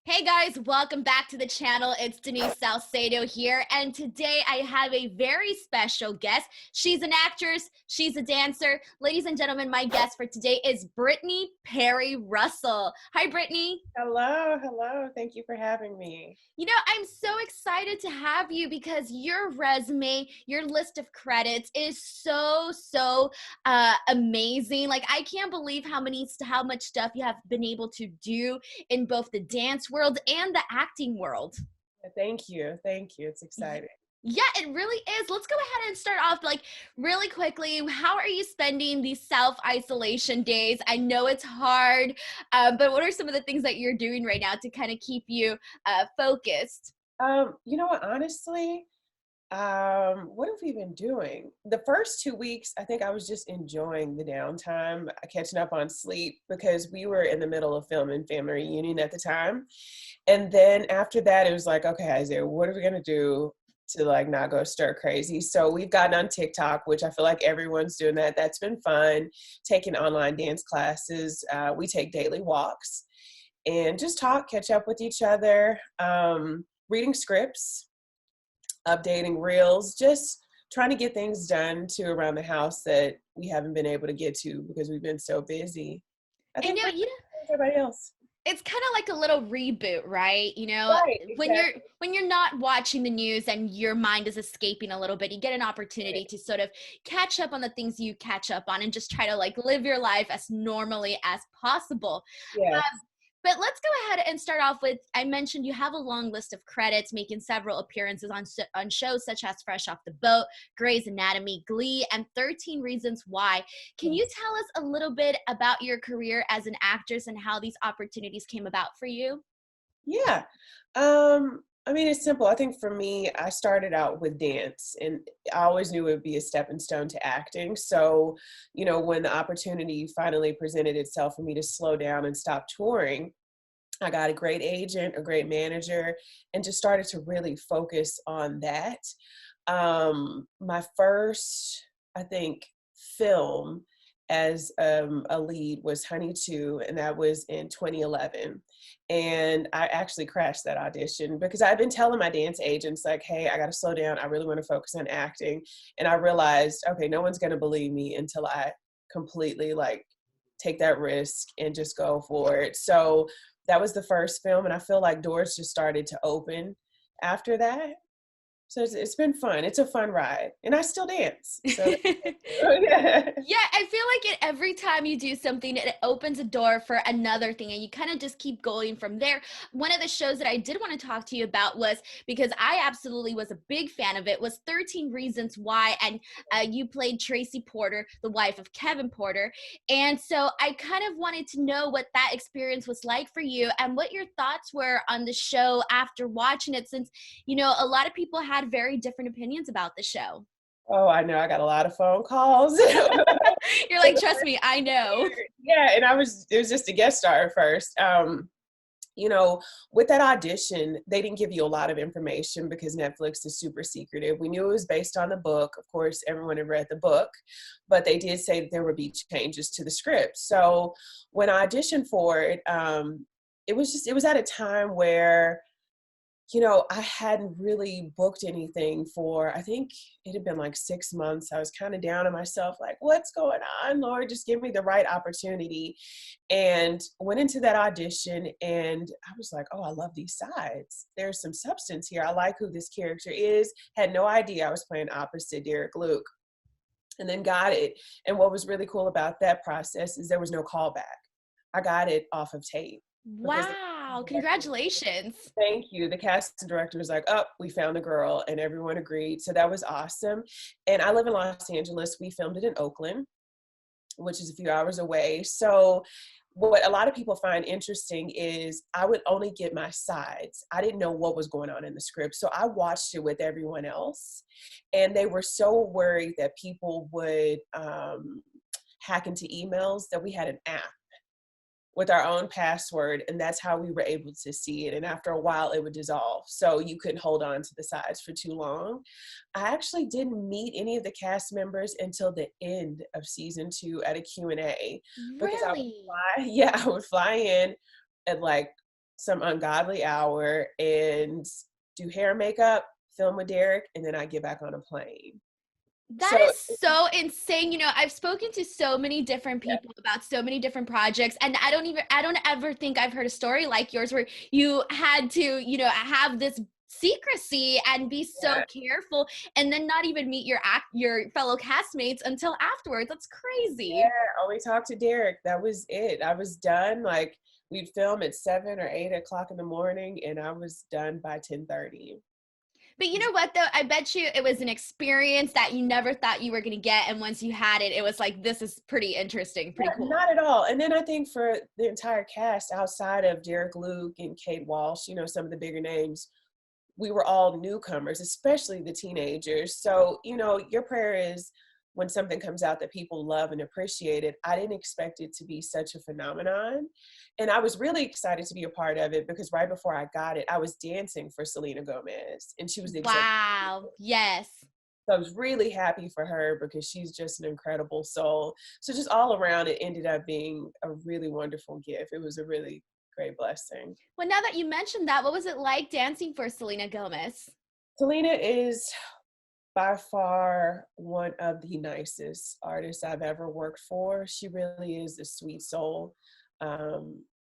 Hey guys, welcome back to the channel. It's Denise Salcedo here, and today I have a very special guest. She's an actress, she's a dancer. Ladies and gentlemen, my guest for today is Brittany Perry Russell. Hi, Brittany. Hello, hello. Thank you for having me. I'm so excited to have you because your resume, your list of credits is so amazing. Like, I can't believe how much stuff you have been able to do in both the dance world and the acting world. Thank you. Thank you. It's Y- exciting. Yeah, it really is. Let's go ahead and start off like really quickly. How are you spending these self-isolation days? I know it's hard, but what are some of the things that you're doing right now to kind of keep you focused? You know what, honestly, what have we been doing? The first 2 weeks, I think I was just enjoying the downtime, catching up on sleep because we were in the middle of filming Family Reunion at the time. And then after that, it was like, okay, Isaiah, what are we gonna do to like not go stir crazy? So we've gotten on TikTok, which I feel like everyone's doing that. That's been fun. Taking online dance classes. We take daily walks and just talk, catch up with each other, reading scripts, updating reels, just trying to get things done to around the house that we haven't been able to get to because we've been so busy. I I think know, pretty much everybody else. it's kind of like a little reboot, right? Right, When you're exactly. when you're not watching the news and your mind is escaping a little bit, you get an Right. opportunity to sort of catch up on the things you catch up on and just try to like live your life as normally as possible. Yes. But let's go ahead and start off with, I mentioned you have a long list of credits, making several appearances on shows such as Fresh Off the Boat, Grey's Anatomy, Glee, and 13 Reasons Why. Can you tell us a little bit about your career as an actress and how these opportunities came about for you? Yeah. I mean, it's simple. I think for me, I started out with dance and I always knew it would be a stepping stone to acting. So, when the opportunity finally presented itself for me to slow down and stop touring, I got a great agent, a great manager, and just started to really focus on that. My first, I think, film as a lead was Honey 2, and that was in 2011. And I actually crashed that audition because I've been telling my dance agents, like, hey, I got to slow down. I really want to focus on acting. And I realized, okay, no one's going to believe me until I completely like take that risk and just go for it. So that was the first film. And I feel like doors just started to open after that. So it's been fun. It's a fun ride, and I still dance. So yeah. Yeah, I feel like every time you do something, it opens a door for another thing, and you kind of just keep going from there. One of the shows that I did want to talk to you about was because I absolutely was a big fan of it was 13 Reasons Why, and you played Tracy Porter, the wife of Kevin Porter, and so I kind of wanted to know what that experience was like for you and what your thoughts were on the show after watching it, since a lot of people had very different opinions about the show. Oh, I know. I got a lot of phone calls. You're like, trust me, I know. Yeah, and it was just a guest star at first. You know, with that audition, they didn't give you a lot of information because Netflix is super secretive. We knew it was based on the book. Of course, everyone had read the book, but they did say that there would be changes to the script. So when I auditioned for it, it was at a time where I hadn't really booked anything for, I think it had been like 6 months. I was kind of down on myself, like, what's going on, Lord? Just give me the right opportunity. And went into that audition and I was like, oh, I love these sides. There's some substance here. I like who this character is. Had no idea I was playing opposite Derek Luke, and then got it. And what was really cool about that process is there was no callback. I got it off of tape because the Wow, director. congratulations. Thank you. The casting director was like, oh, we found the girl, and everyone agreed. So that was awesome. And I live in Los Angeles. We filmed it in Oakland, which is a few hours away. So what a lot of people find interesting is I would only get my sides. I didn't know what was going on in the script. So I watched it with everyone else. And they were so worried that people would hack into emails that we had an app with our own password, and that's how we were able to see it. And after a while it would dissolve, so you couldn't hold on to the sides for too long. I actually didn't meet any of the cast members until the end of season 2 at a Q&A, because I would Really? fly yeah, I would fly in at like some ungodly hour and do hair and makeup, film with Derek, and then I get back on a plane. That So is so insane. I've spoken to so many different yeah, people about so many different projects, and I don't ever think I've heard a story like yours where you had to, have this secrecy and be so yeah, careful and then not even meet your fellow castmates until afterwards. That's crazy. yeah. Only talked to Derek. That was it. I was done. Like we'd film at 7 or 8 o'clock in the morning, and I was done by 10:30. But you know what, though? I bet you it was an experience that you never thought you were going to get. And once you had it, it was like, this is pretty interesting, pretty Yeah, cool. not at all. And then I think for the entire cast outside of Derek Luke and Kate Walsh, some of the bigger names, we were all newcomers, especially the teenagers. So, your prayer is when something comes out that people love and appreciate it. I didn't expect it to be such a phenomenon. And I was really excited to be a part of it because right before I got it, I was dancing for Selena Gomez and she was the executive. Wow. Yes. So I was really happy for her because she's just an incredible soul. So just all around, it ended up being a really wonderful gift. It was a really great blessing. Well, now that you mentioned that, what was it like dancing for Selena Gomez? Selena is by far one of the nicest artists I've ever worked for. She really is a sweet soul.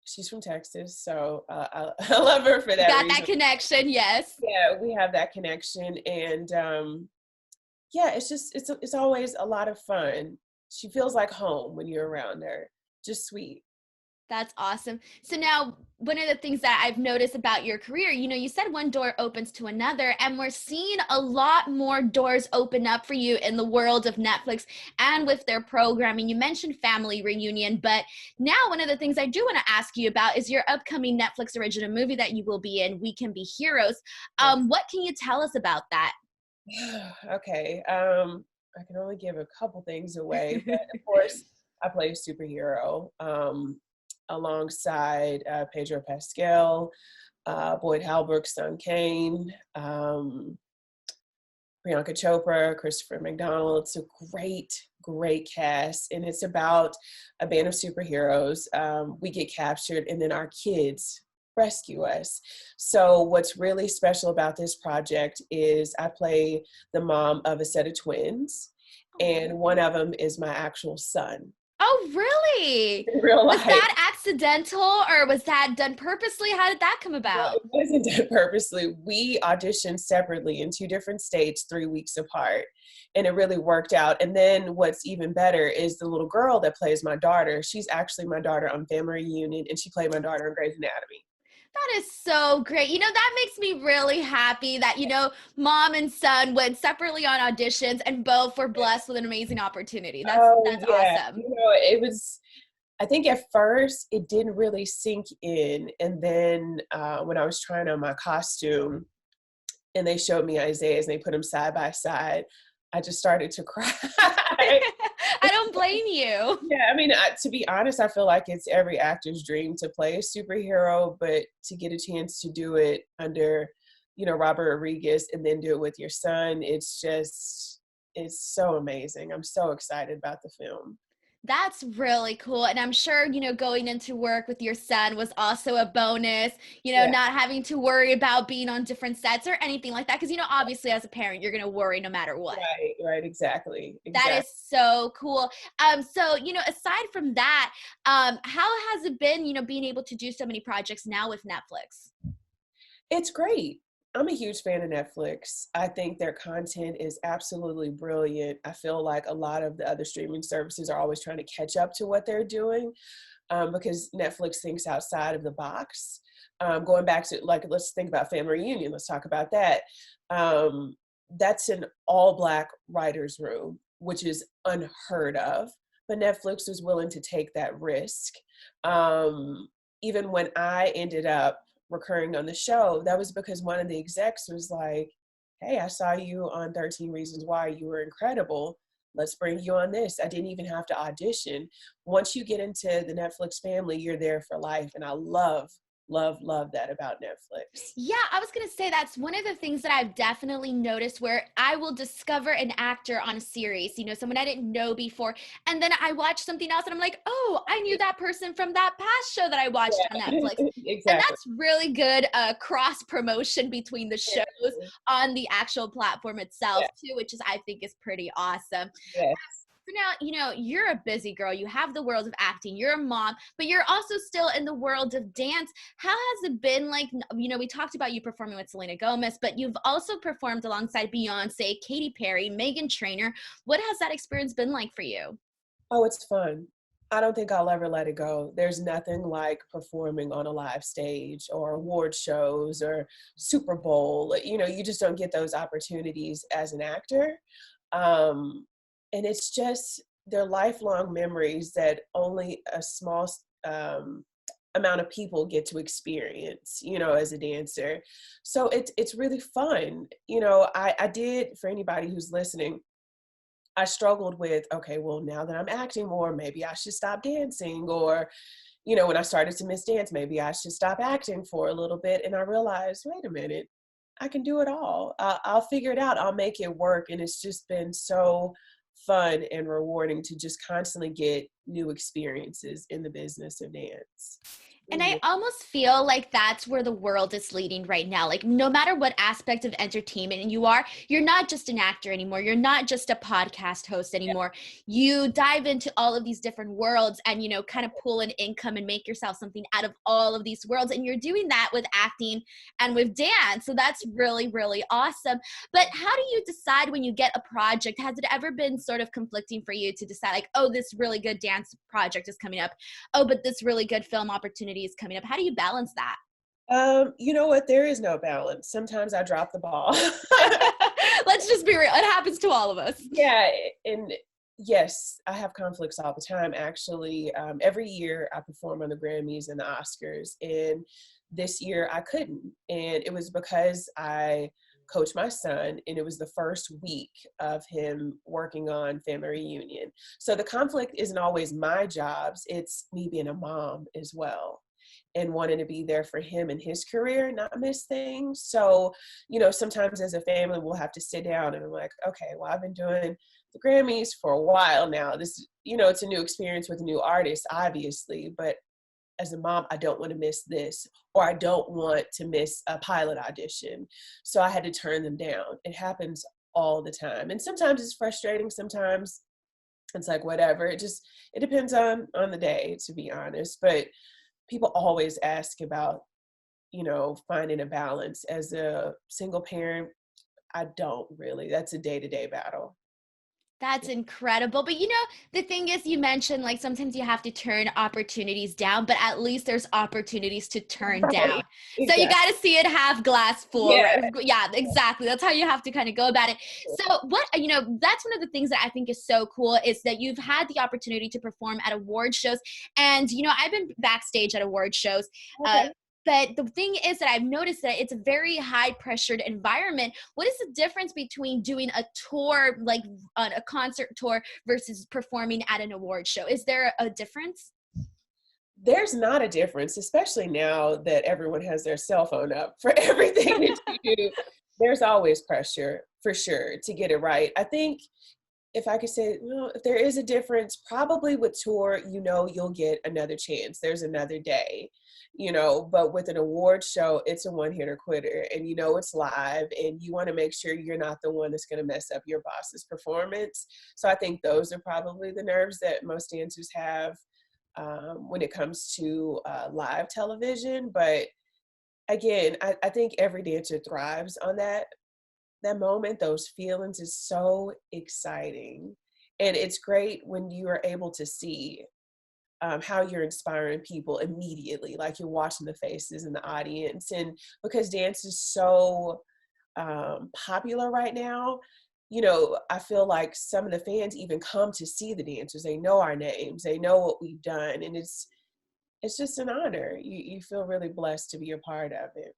She's from Texas, so I love her for that Got that reason. connection, yes. Yeah, we have that connection, and yeah, it's always a lot of fun. She feels like home when you're around her. Just sweet. That's awesome. So now, one of the things that I've noticed about your career, you said one door opens to another, and we're seeing a lot more doors open up for you in the world of Netflix and with their programming. You mentioned Family Reunion, but now one of the things I do want to ask you about is your upcoming Netflix original movie that you will be in, We Can Be Heroes. What can you tell us about that? Okay. I can only give a couple things away, but of course, I play a superhero alongside Pedro Pascal, Boyd Halbrook's son Kane, Priyanka Chopra, Christopher McDonald. It's a great, great cast, and it's about a band of superheroes. We get captured, and then our kids rescue us. So what's really special about this project is I play the mom of a set of twins, and one of them is my actual son Oh, really? in real Was life. that accidental or was that done purposely? How did that come No, about? it wasn't done purposely. We auditioned separately in 2 different states, 3 weeks apart, and it really worked out. And then what's even better is the little girl that plays my daughter. She's actually my daughter on Family Reunion, and she played my daughter on Grey's Anatomy. That is so great. That makes me really happy that, mom and son went separately on auditions and both were blessed with an amazing opportunity. That's Oh that's yeah, awesome. it was. I think at first it didn't really sink in, and then when I was trying on my costume, and they showed me Isaiah's, and they put them side by side, I just started to cry. I don't blame you. Yeah, I mean, to be honest, I feel like it's every actor's dream to play a superhero, but to get a chance to do it under, Robert Rodriguez and then do it with your son, it's so amazing. I'm so excited about the film. That's really cool. And I'm sure, going into work with your son was also a bonus, Yeah, not having to worry about being on different sets or anything like that. Cause, obviously as a parent, you're going to worry no matter what. right, exactly, That is exactly. so cool. So, aside from that, how has it been, being able to do so many projects now with Netflix? It's great. I'm a huge fan of Netflix. I think their content is absolutely brilliant. I feel like a lot of the other streaming services are always trying to catch up to what they're doing because Netflix thinks outside of the box. Going back to, like, let's think about Family Reunion. Let's talk about that. That's an all Black writer's room, which is unheard of. But Netflix was willing to take that risk. Um, Even when I ended up recurring on the show, that was because one of the execs was like, hey, I saw you on 13 Reasons Why. You were incredible. Let's bring you on this. I didn't even have to audition. Once you get into the Netflix family, you're there for life. And I love love that about Netflix. Yeah, I was gonna say that's one of the things that I've definitely noticed where I will discover an actor on a series, someone I didn't know before, and then I watch something else and I'm like, oh, I knew that person from that past show that I watched on Yeah, Netflix. And exactly. that's really good cross promotion between the Yeah, shows on the actual platform itself yeah, too, which is I think is pretty awesome. yes. So now, you're a busy girl. You have the world of acting. You're a mom, but you're also still in the world of dance. How has it been like, we talked about you performing with Selena Gomez, but you've also performed alongside Beyonce, Katy Perry, Meghan Trainor. What has that experience been like for you? Oh, it's fun. I don't think I'll ever let it go. There's nothing like performing on a live stage or award shows or Super Bowl. You just don't get those opportunities as an actor. Um, and it's just, they're lifelong memories that only a small amount of people get to experience, as a dancer. So it's really fun. I did, for anybody who's listening, I struggled with, okay, well, now that I'm acting more, maybe I should stop dancing. Or, when I started to miss dance, maybe I should stop acting for a little bit. And I realized, wait a minute, I can do it all. I'll figure it out. I'll make it work. And it's just been so fun and rewarding to just constantly get new experiences in the business of dance. And Really. I almost feel like that's where the world is leading right now. Like, no matter what aspect of entertainment you are, you're not just an actor anymore. You're not just a podcast host anymore. You dive into all of these different worlds and, kind of pull an income and make yourself something out of all of these worlds. And you're doing that with acting and with dance. So that's really, really awesome. But how do you decide when you get a project? Has it ever been sort of conflicting for you to decide, like, oh, this really good dance project is coming up? Oh, but this really good film opportunity is coming up. How do you balance that? You know what? There is no balance. Sometimes I drop the ball. Let's just be real. It happens to all of us. Yeah, and yes, I have conflicts all the time. Actually, every year I perform on the Grammys and the Oscars, and this year I couldn't, and it was because I coach my son, and it was the first week of him working on Family Reunion. So the conflict isn't always my jobs; it's me being a mom as well, and wanting to be there for him and his career, not miss things. So, sometimes as a family, we'll have to sit down and I'm like, okay, well, I've been doing the Grammys for a while now. This, it's a new experience with a new artist, obviously, but as a mom, I don't want to miss this, or I don't want to miss a pilot audition. So I had to turn them down. It happens all the time. And sometimes it's frustrating. Sometimes it's like, whatever. It depends on the day, to be honest. But people always ask about, finding a balance. As a single parent, I don't really. That's a day-to-day battle. That's incredible. But the thing is, you mentioned like sometimes you have to turn opportunities down, but at least there's opportunities to turn down. Right. So you Exactly. got to see it half glass full, Yeah. right? Yeah, exactly. That's how you have to kind of go about it. So that's one of the things that I think is so cool is that you've had the opportunity to perform at award shows. And, I've been backstage at award shows. Okay. But the thing is that I've noticed that it's a very high pressured environment. What is the difference between doing a tour, like on a concert tour versus performing at an award show? Is there a difference? There's not a difference, especially now that everyone has their cell phone up for everything that you do. There's always pressure, for sure, to get it right. I think if I could say, well, if there is a difference, probably with tour, you'll get another chance. There's another day, but with an award show, it's a one-hitter quitter, and it's live, and you want to make sure you're not the one that's going to mess up your boss's performance. So I think those are probably the nerves that most dancers have when it comes to live television. But again, I think every dancer thrives on that moment. Those feelings is so exciting, and it's great when you are able to see how you're inspiring people immediately, like you're watching the faces in the audience. And because dance is so popular right now, I feel like some of the fans even come to see the dancers. They know our names, they know what we've done, and it's just an honor. You feel really blessed to be a part of it.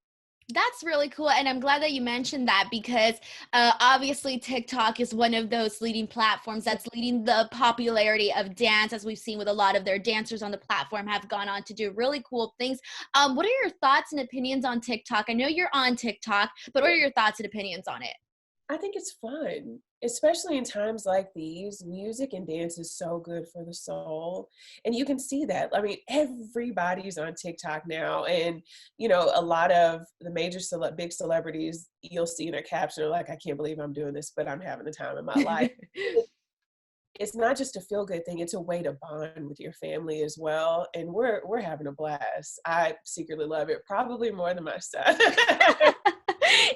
That's really cool. And I'm glad that you mentioned that because obviously TikTok is one of those leading platforms that's leading the popularity of dance, as we've seen with a lot of their dancers on the platform have gone on to do really cool things. What are your thoughts and opinions on TikTok? I know you're on TikTok, but what are your thoughts and opinions on it? I think it's fun, especially in times like these. Music and dance is so good for the soul. And you can see that. I mean, everybody's on TikTok now. And, a lot of the major big celebrities, you'll see in their caption, are like, I can't believe I'm doing this, but I'm having the time of my life. It's not just a feel good thing, it's a way to bond with your family as well. And we're having a blast. I secretly love it, probably more than my son.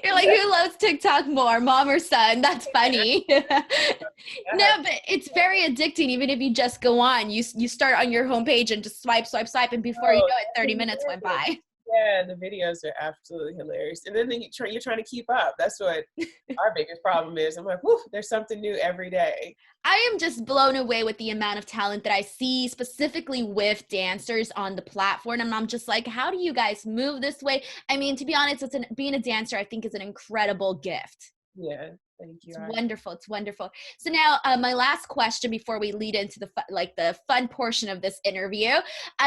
You're like, who loves TikTok more, mom or son? That's funny. No, but it's very addicting. Even if you just go on, you start on your homepage and just swipe, swipe, swipe, and before you Oh, know it, 30 minutes went by. yeah, the videos are absolutely hilarious. And then you're trying to keep up. That's what our biggest problem is. I'm like, whoo, there's something new every day. I am just blown away with the amount of talent that I see specifically with dancers on the platform. And I'm just like, how do you guys move this way? I mean, to be honest, being a dancer, I think is an incredible gift. Yeah, thank you. It's wonderful. It's wonderful. So now, my last question before we lead into the fun portion of this interview.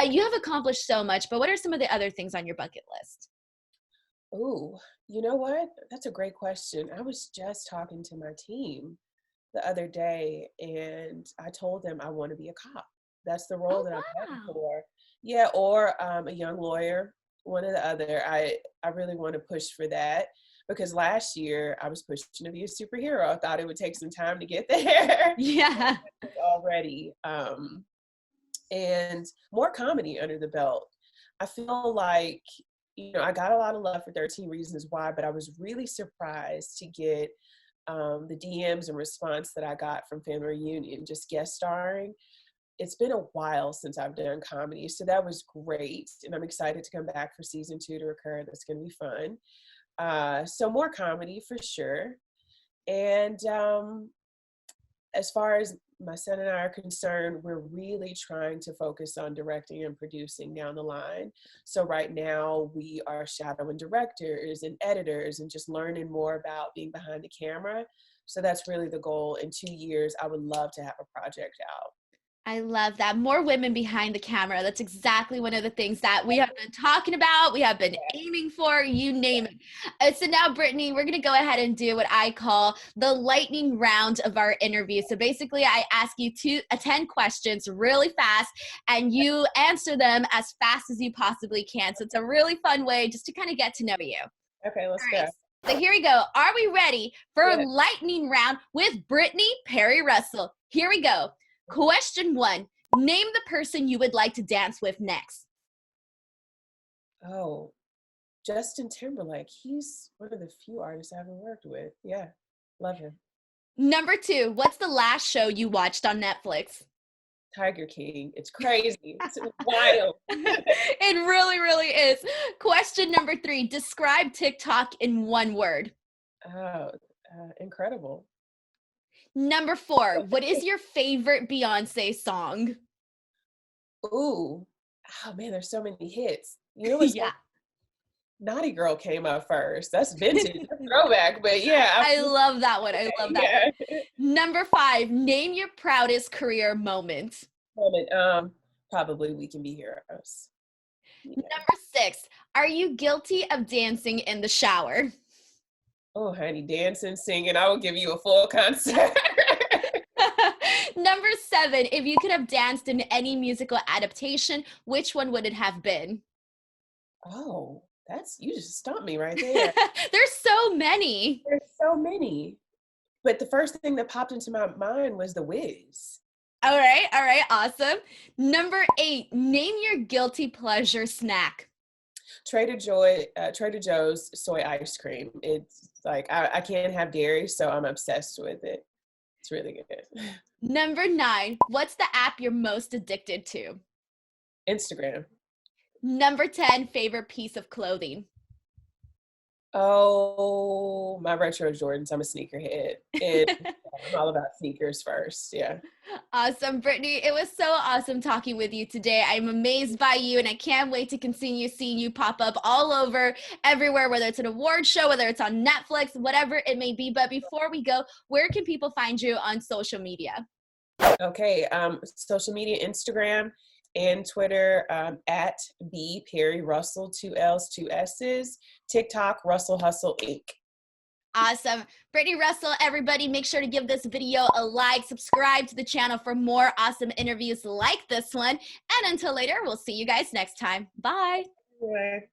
You have accomplished so much, but what are some of the other things on your bucket list? Oh, you know what? That's a great question. I was just talking to my team the other day, and I told them I want to be a cop. That's the role Oh that I'm heading wow. for. Yeah, or a young lawyer, one or the other. I really want to push for that because last year I was pushing to be a superhero. I thought it would take some time to get there Yeah. already. And more comedy under the belt. I feel like, I got a lot of love for 13 Reasons Why, but I was really surprised to get the DMs and response that I got from Family Reunion, just guest starring. It's been a while since I've done comedy, so that was great. And I'm excited to come back for season 2 to occur. That's going to be fun. So more comedy for sure. And as far as my son and I are concerned, we're really trying to focus on directing and producing down the line. So right now we are shadowing directors and editors and just learning more about being behind the camera. So that's really the goal. In 2 years, I would love to have a project out. I love that. More women behind the camera. That's exactly one of the things that we have been talking about. We have been aiming for, you name it. So now, Brittany, we're going to go ahead and do what I call the lightning round of our interview. So basically, I ask you 10 questions really fast, and you answer them as fast as you possibly can. So it's a really fun way just to kind of get to know you. Okay, let's All go. right. So here we go. Are we ready for a Yeah. lightning round with Brittany Perry Russell? Here we go. Question 1. Name the person you would like to dance with next. Oh, Justin Timberlake. He's one of the few artists I haven't worked with. Yeah, love him. Number 2. What's the last show you watched on Netflix? Tiger King. It's crazy. It's wild. It really, really is. Question number 3. Describe TikTok in one word. Oh, incredible. Number 4. What is your favorite Beyonce song? Ooh, oh man, there's so many hits. You know what's so Yeah. Naughty Girl came out first. That's vintage, that's throwback, but yeah, I love that one. I love that one. yeah. Number 5. Name your proudest career moment. Moment, probably We Can Be Heroes. Yeah. Number 6. Are you guilty of dancing in the shower? Oh, honey, dancing, singing, I will give you a full concert. Number 7. If you could have danced in any musical adaptation, which one would it have been? Oh, you just stumped me right there. There's so many. There's so many. But the first thing that popped into my mind was The Wiz. All right, awesome. Number 8. Name your guilty pleasure snack. Trader Joe's soy ice cream. It's like I can't have dairy, so I'm obsessed with it. It's really good. Number 9. What's the app you're most addicted to? Instagram. Number 10. Favorite piece of clothing. Oh, my retro Jordans. I'm a sneakerhead, and I'm all about sneakers first. Yeah. Awesome, Brittany. It was so awesome talking with you today. I'm amazed by you, and I can't wait to continue seeing you pop up all over, everywhere, whether it's an award show, whether it's on Netflix, whatever it may be. But before we go, where can people find you on social media? Okay. Social media, Instagram and Twitter, at B Perry Russell, 2 L's, 2 S's. TikTok, Russell Hustle Inc. Awesome. Brittany Russell, everybody, make sure to give this video a like, subscribe to the channel for more awesome interviews like this one. And until later, we'll see you guys next time. Bye. Anyway.